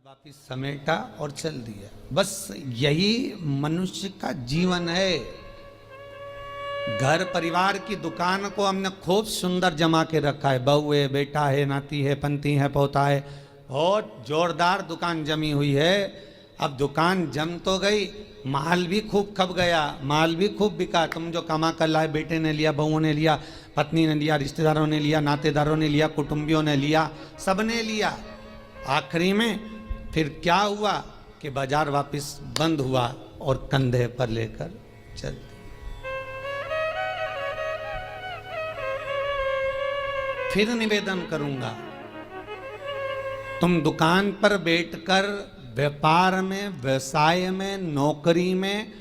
वापिस समेटा और चल दिया। बस यही मनुष्य का जीवन है। घर परिवार की दुकान को हमने खूब सुंदर जमा के रखा है। बहू है, बेटा है, नाती है, पंती है, पोता है, बहुत जोरदार दुकान जमी हुई है। अब दुकान जम तो गई, माल भी खूब खप गया, माल भी खूब बिका। तुम जो कमा कर लाए, बेटे ने लिया, बहुओं ने लिया, पत्नी ने लिया, रिश्तेदारों ने लिया, नातेदारों ने लिया, कुटुंबियों ने लिया, सबने लिया। आखिरी में फिर क्या हुआ कि बाजार वापस बंद हुआ और कंधे पर लेकर चल। फिर निवेदन करूंगा, तुम दुकान पर बैठकर व्यापार में, व्यवसाय में, नौकरी में,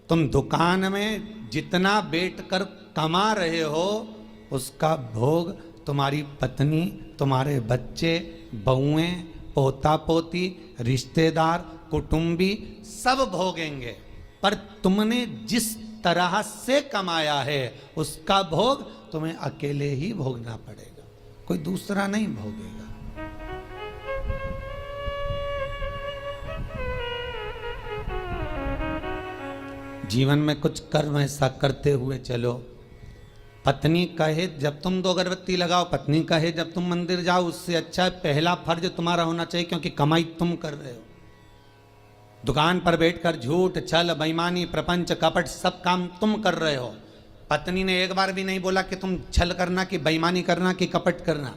तुम दुकान में जितना बैठकर कमा रहे हो उसका भोग तुम्हारी पत्नी, तुम्हारे बच्चे, बहुएं, पोता पोती, रिश्तेदार, कुटुंबी सब भोगेंगे। पर तुमने जिस तरह से कमाया है उसका भोग तुम्हें अकेले ही भोगना पड़ेगा, कोई दूसरा नहीं भोगेगा। जीवन में कुछ कर्म ऐसा करते हुए चलो। पत्नी कहे जब तुम 2 अगरबत्ती लगाओ, पत्नी कहे जब तुम मंदिर जाओ, उससे अच्छा पहला फर्ज तुम्हारा होना चाहिए, क्योंकि कमाई तुम कर रहे हो। दुकान पर बैठकर झूठ, छल, बेईमानी, प्रपंच, कपट सब काम तुम कर रहे हो। पत्नी ने एक बार भी नहीं बोला कि तुम छल करना, कि बेईमानी करना, कि कपट करना।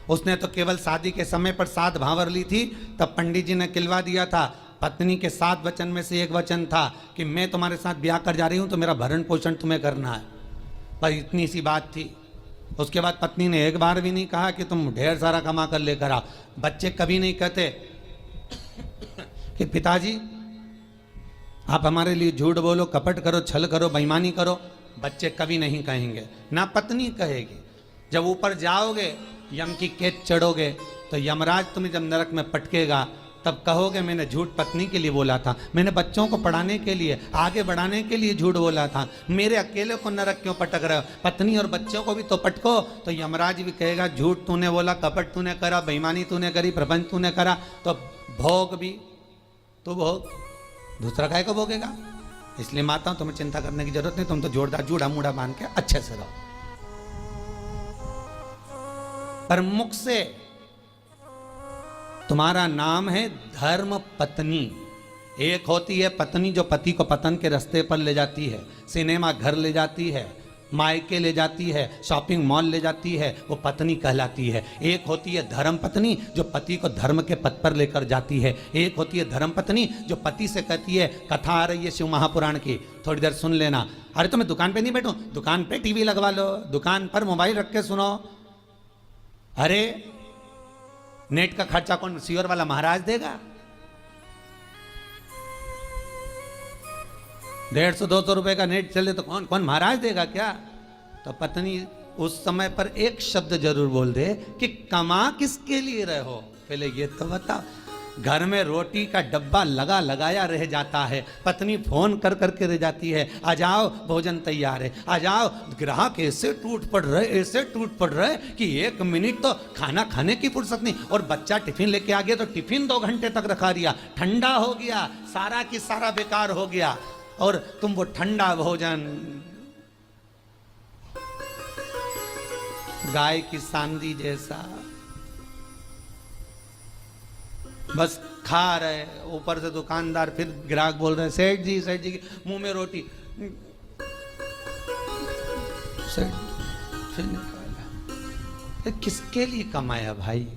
उसने तो केवल शादी के समय पर 7 भावर ली थी, तब पंडित जी ने किलवा दिया था। पत्नी के 7 वचन में से एक वचन था कि मैं तुम्हारे साथ ब्याह कर जा रही हूं तो मेरा भरण पोषण तुम्हें करना है। पर इतनी सी बात थी। उसके बाद पत्नी ने एक बार भी नहीं कहा कि तुम ढेर सारा कमा कर लेकर आओ। बच्चे कभी नहीं कहते कि पिताजी आप हमारे लिए झूठ बोलो, कपट करो, छल करो, बेईमानी करो। बच्चे कभी नहीं कहेंगे, ना पत्नी कहेगी। जब ऊपर जाओगे, यम की कैद चढ़ोगे, तो यमराज तुम्हें जब नरक में पटकेगा तब कहोगे मैंने झूठ पत्नी के लिए बोला था, मैंने बच्चों को पढ़ाने के लिए, आगे बढ़ाने के लिए झूठ बोला था, मेरे अकेले को नरक क्यों पटक रहे हो? पत्नी और बच्चों को भी तो पटको। तो यमराज भी कहेगा झूठ तूने बोला, कपट तूने करा, बेईमानी तूने करी, प्रपंच तूने करा, तो भोग भी तो भोग, दूसरा काहे को भोगेगा? इसलिए माता तुम्हें चिंता करने की जरूरत नहीं, तुम तो जोरदार जूड़ा मूड़ा बांध के अच्छे से रहो। पर मुख से तुम्हारा नाम है धर्म पत्नी। एक होती है पत्नी जो पति को पतन के रास्ते पर ले जाती है, सिनेमा घर ले जाती है, मायके ले जाती है, शॉपिंग मॉल ले जाती है, वो पत्नी कहलाती है। एक होती है धर्म पत्नी जो पति को धर्म के पथ पर लेकर जाती है। एक होती है धर्म पत्नी जो पति से कहती है, कथा आ रही है शिव महापुराण की, थोड़ी देर सुन लेना। अरे तो मैं दुकान पे नहीं बैठूं, दुकान पे टीवी लगवा लो, दुकान पर मोबाइल रख के सुनो। अरे नेट का खर्चा कौन सीवर वाला महाराज देगा? 150-200 रुपए का नेट चले तो कौन महाराज देगा क्या? तो पत्नी उस समय पर एक शब्द जरूर बोल दे कि कमा किसके लिए रहे हो, पहले ये तो बताओ। घर में रोटी का डब्बा लगा लगाया रह जाता है, पत्नी फोन कर करके रह जाती है, आ जाओ भोजन तैयार है, आ जाओ। ग्राहक ऐसे टूट पड़ रहे, ऐसे टूट पड़ रहे कि 1 मिनट तो खाना खाने की फुर्सत नहीं। और बच्चा टिफिन लेके आ गया तो टिफिन 2 घंटे तक रखा दिया, ठंडा हो गया, सारा की सारा बेकार हो गया। और तुम वो ठंडा भोजन गाय की सांदी जैसा बस खा रहे। ऊपर से दुकानदार फिर ग्राहक बोल रहे सेठ जी की मुंह में रोटी, सेठ फिर निकाला। किसके लिए कमाया भाई?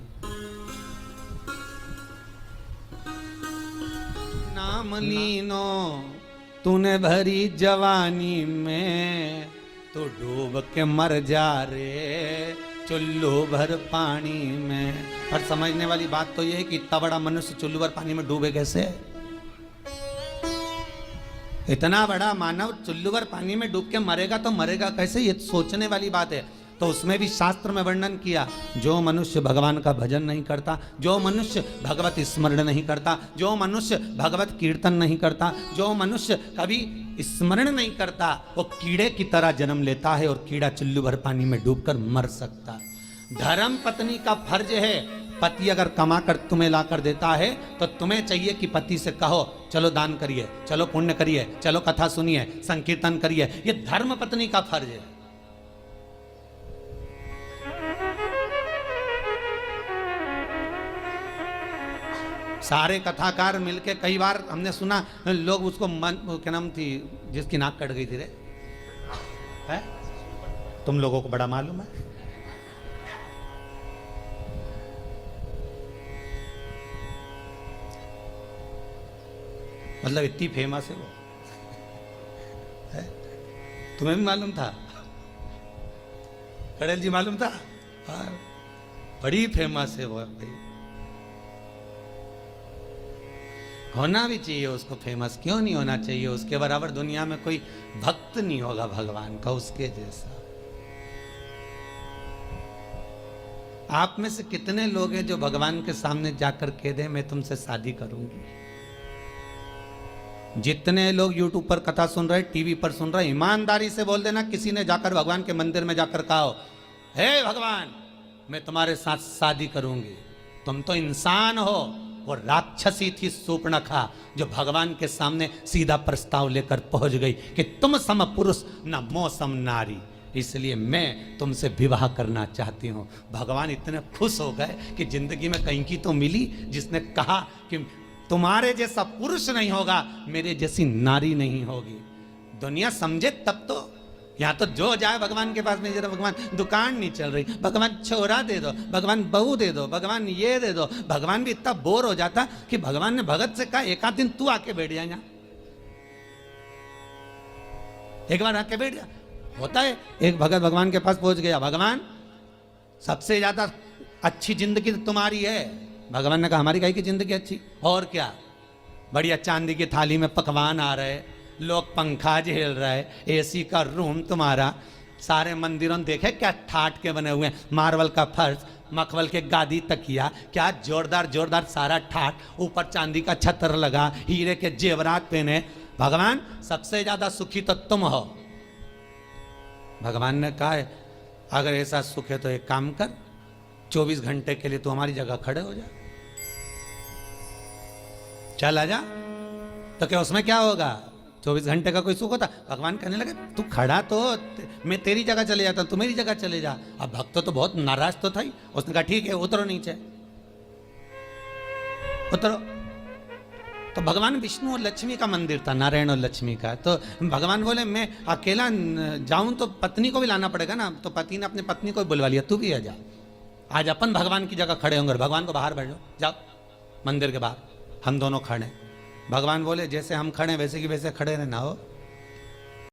नाम लीनो तूने भरी जवानी में, तो डूब के मर जा रे चुल्लू भर पानी में। पर समझने वाली बात तो यह है कि इतना बड़ा मनुष्य चुल्लू भर पानी में डूबे कैसे? इतना बड़ा मानव चुल्लू भर पानी में डूब के मरेगा तो मरेगा कैसे? ये सोचने वाली बात है। तो उसमें भी शास्त्र में वर्णन किया, जो मनुष्य भगवान का भजन नहीं करता, जो मनुष्य भगवत स्मरण नहीं करता, जो मनुष्य भगवत कीर्तन नहीं करता, जो मनुष्य कभी स्मरण नहीं करता, वो कीड़े की तरह जन्म लेता है और कीड़ा चुल्लू भर पानी में डूबकर मर सकता। धर्म पत्नी का फर्ज है पति अगर कमा कर तुम्हें ला कर देता है तो तुम्हें चाहिए कि पति से कहो चलो दान करिए, चलो पुण्य करिए, चलो कथा सुनिए, संकीर्तन करिए। ये धर्म पत्नी का फर्ज है। सारे कथाकार मिलके, कई बार हमने सुना लोग उसको क्या नाम थी जिसकी नाक कट गई थी रे, है? तुम लोगों को बड़ा मालूम है। मतलब इतनी फेमस है वो, है? तुम्हें भी मालूम था? कड़ेल जी मालूम था? हाँ, बड़ी फेमस है वो भाई। होना भी चाहिए उसको फेमस, क्यों नहीं होना चाहिए? उसके बराबर दुनिया में कोई भक्त नहीं होगा भगवान का उसके जैसा। आप में से कितने लोग हैं जो भगवान के सामने जाकर कह दें मैं तुमसे शादी करूंगी? जितने लोग यूट्यूब पर कथा सुन रहे, टीवी पर सुन रहे, ईमानदारी से बोल देना किसी ने जाकर भगवान के मंदिर में जाकर कहा हे भगवान मैं तुम्हारे साथ शादी करूंगी। तुम तो इंसान हो, वो राक्षसी थी सूर्पणखा जो भगवान के सामने सीधा प्रस्ताव लेकर पहुंच गई कि तुम सम पुरुष न मो सम नारी, इसलिए मैं तुमसे विवाह करना चाहती हूँ। भगवान इतने खुश हो गए कि जिंदगी में कहीं की तो मिली जिसने कहा कि तुम्हारे जैसा पुरुष नहीं होगा, मेरे जैसी नारी नहीं होगी। दुनिया समझे तब तो। यहाँ तो जो जाए भगवान के पास में, जरा भगवान दुकान नहीं चल रही, भगवान छोरा दे दो, भगवान बहू दे दो, भगवान ये दे दो। भगवान भी इतना बोर हो जाता कि भगवान ने भगत से कहा एक आध दिन तू आके बैठ जा, एक बार आके बैठ जा। होता है, एक भगत भगवान के पास पहुंच गया, भगवान सबसे ज्यादा अच्छी जिंदगी तो तुम्हारी है। भगवान ने कहा हमारी काहे की जिंदगी अच्छी, और क्या, बढ़िया चांदी की थाली में पकवान आ रहे, लोग पंखा झेल रहे, एसी का रूम तुम्हारा, सारे मंदिरों में देखे क्या ठाट के बने हुए हैं, मार्बल का फर्श, मखमल के गादी तकिया, क्या जोरदार जोरदार सारा ठाट, ऊपर चांदी का छतर लगा, हीरे के जेवरात पहने। भगवान सबसे ज्यादा सुखी तो तुम हो। भगवान ने कहा अगर ऐसा सुख है तो एक काम कर, 24 घंटे के लिए तू हमारी जगह खड़े हो जा, चल आजा। तो क्या उसमें क्या होगा? 24 घंटे का कोई सुख होता? भगवान कहने लगे तू खड़ा तो मैं तेरी जगह चले जाता, तू मेरी जगह चले जा। अब भक्त तो बहुत नाराज तो था ही, उसने कहा ठीक है उतरो नीचे, उतरो। तो भगवान विष्णु और लक्ष्मी का मंदिर था, नारायण और लक्ष्मी का। तो भगवान बोले मैं अकेला जाऊं तो पत्नी को भी लाना पड़ेगा ना, तो पति ने अपनी पत्नी को बुलवा लिया, तू भी आ जा, आज अपन भगवान की जगह खड़े होंगे। भगवान को बाहर बैठो, जाओ मंदिर के बाहर, हम दोनों खड़े। भगवान बोले जैसे हम खड़े वैसे की वैसे खड़े रहना हो।